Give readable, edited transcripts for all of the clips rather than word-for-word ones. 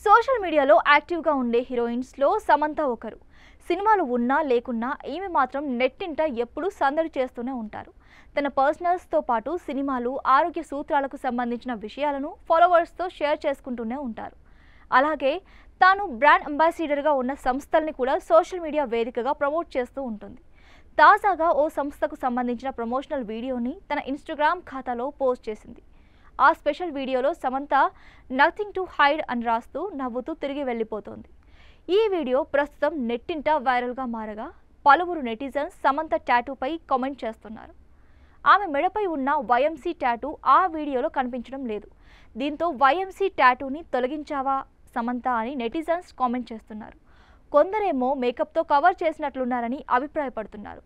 Social మీడియాలో యాక్టివ్గా ఉండే హీరోయిన్స్లో సమంత ఒకరు. సినిమాలు ఉన్నా లేకున్నా ఈమె మాత్రం నెట్టింట ఎప్పుడూ సందడి చేస్తూనే ఉంటారు. తన పర్సనల్స్తో పాటు సినిమాలు, ఆరోగ్య సూత్రాలకు సంబంధించిన విషయాలను ఫాలోవర్స్తో షేర్ చేసుకుంటూనే ఉంటారు. అలాగే తాను బ్రాండ్ అంబాసిడర్గా ఉన్న సంస్థల్ని కూడా సోషల్ మీడియా వేదికగా ప్రమోట్ చేస్తూ ఉంటుంది. తాజాగా ఓ సంస్థకు సంబంధించిన ప్రమోషనల్ వీడియోని తన ఇన్స్టాగ్రామ్ ఖాతాలో పోస్ట్ చేసింది. ఆ స్పెషల్ వీడియోలో సమంత నథింగ్ టు హైడ్ అని రాస్తూ నవ్వుతూ తిరిగి వెళ్ళిపోతోంది. ఈ వీడియో ప్రస్తుతం నెట్టింట వైరల్గా మారగా పలువురు నెటిజన్స్ సమంత టాటూపై కామెంట్ చేస్తున్నారు. ఆమె మెడపై ఉన్న వైఎంసీ టాటూ ఆ వీడియోలో కనిపించడం లేదు. దీంతో వైఎంసీ టాటూని తొలగించావా సమంత అని నెటిజన్స్ కామెంట్ చేస్తున్నారు. కొందరేమో మేకప్తో కవర్ చేసినట్లున్నారని అభిప్రాయపడుతున్నారు.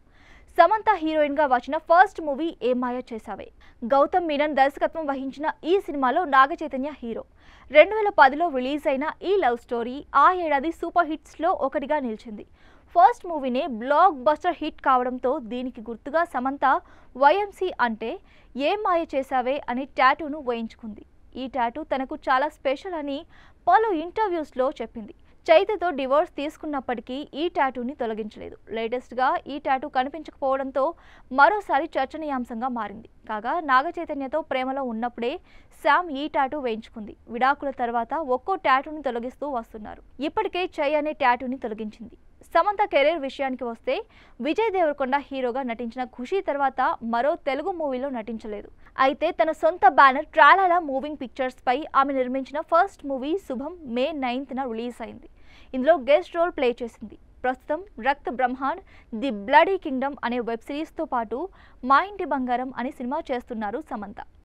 సమంత హీరోయిన్గా వచ్చిన ఫస్ట్ మూవీ ఏ మాయ చేసావే. గౌతమ్ మీనన్ దర్శకత్వం వహించిన ఈ సినిమాలో నాగచైతన్య హీరో. 2010లో రిలీజ్ అయిన ఈ లవ్ స్టోరీ ఆ ఏడాది సూపర్ హిట్స్లో ఒకటిగా నిలిచింది. ఫస్ట్ మూవీనే బ్లాక్ బస్టర్ హిట్ కావడంతో దీనికి గుర్తుగా సమంత వైఎంసీ అంటే ఏ మాయ చేసావే అనే టాటూను వేయించుకుంది. ఈ టాటూ తనకు చాలా స్పెషల్ అని పలు ఇంటర్వ్యూస్లో చెప్పింది. చైతతో డివోర్స్ తీసుకున్నప్పటికీ ఈ టాటూని తొలగించలేదు. లేటెస్ట్గా ఈ టాటూ కనిపించకపోవడంతో మరోసారి చర్చనీయాంశంగా మారింది. కాగా నాగచైతన్యతో ప్రేమలో ఉన్నప్పుడే శామ్ ఈ టాటూ వేయించుకుంది. విడాకుల తర్వాత ఒక్కో టాటూని తొలగిస్తూ వస్తున్నారు. ఇప్పటికే చై అనే టాటూని తొలగించింది. సమంత కెరీర్ విషయానికి వస్తే విజయ్ దేవరకొండ హీరోగా నటించిన ఖుషీ తర్వాత మరో తెలుగు మూవీలో నటించలేదు. అయితే తన సొంత బ్యానర్ ట్రాలాలా మూవింగ్ పిక్చర్స్ పై ఆమె నిర్మించిన ఫస్ట్ మూవీ శుభం మే 9న రిలీజ్ అయింది. ఇందులో గెస్ట్ రోల్ ప్లే చేసింది. ప్రస్తుతం Rakt Brahmand, the bloody Kingdom అనే వెబ్ సిరీస్తో పాటు మా ఇంటి బంగారం అనే సినిమా చేస్తున్నారు సమంత.